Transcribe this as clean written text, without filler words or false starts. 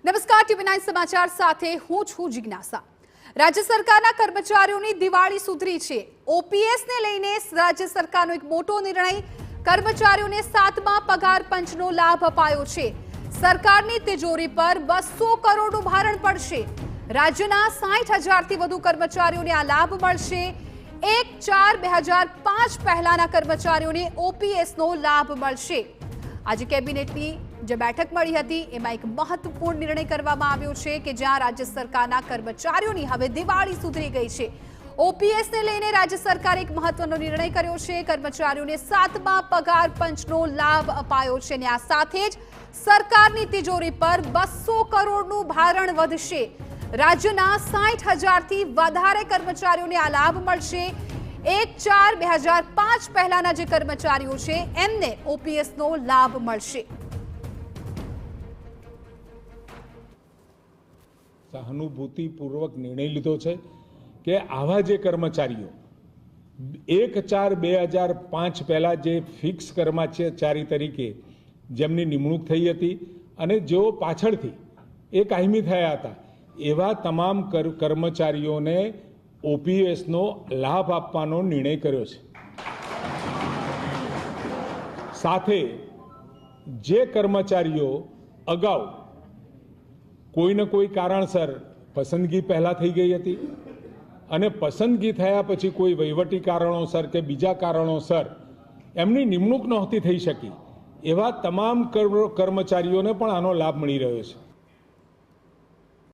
નમસ્કાર, TV9 સમાચાર સાથે હું છું જિજ્ઞાસા। રાજ્ય સરકારના કર્મચારીઓની દિવાળી સુધરી છે। ઓપીએસને લઈને રાજ્ય સરકારનો એક મોટો નિર્ણય, કર્મચારીઓને 7મા પગાર પંચનો લાભ અપાયો છે। સરકારની તિજોરી પર 200 કરોડનું ભારણ પડશે। રાજ્યના 60,000થી વધુ કર્મચારીઓને આ લાભ મળશે। 1/4/2005 પહેલાના કર્મચારીઓને ઓપીએસનો લાભ મળશે। આજે કેબિનેટની જે બેઠક મળી હતી એમાં એક મહત્વપૂર્ણ નિર્ણય કરવામાં આવ્યો છે કે જ્યાં રાજ્ય સરકારના કર્મચારીઓની હવે દિવાળી સુધરી ગઈ છે। ઓપીએસને લઈને રાજ્ય સરકારે એક મહત્વનો નિર્ણય કર્યો છે। કર્મચારીઓને 7મા પગાર પંચનો લાભ અપાયો છે અને આ સાથે જ સરકારની તિજોરી પર 200 કરોડનું ભારણ વધશે। રાજ્યના 60,000થી વધારે કર્મચારીઓને આ લાભ મળશે। 1/4/2005 પહેલાના જે કર્મચારીઓ છે એમને ઓપીએસનો લાભ મળશે। સહાનુભૂતિપૂર્વક નિર્ણય લીધો છે કે આવા જે કર્મચારીઓ 1/4/2005 પહેલા જે ફિક્સ કર્મચારી તરીકે જેમની નિમણૂક થઈ હતી અને જેઓ પાછળથી એ કાયમી થયા હતા એવા તમામ કર્મચારીઓને ઓપીએસનો લાભ આપવાનો નિર્ણય કર્યો છે। સાથે જે કર્મચારીઓ અગાઉ કોઈને કોઈ કારણસર પસંદગી પહેલાં થઈ ગઈ હતી અને પસંદગી થયા પછી કોઈ વહીવટી કારણોસર કે બીજા કારણોસર એમની નિમણૂક નહોતી થઈ શકી એવા તમામ કર્મચારીઓને પણ આનો લાભ મળી રહ્યો છે।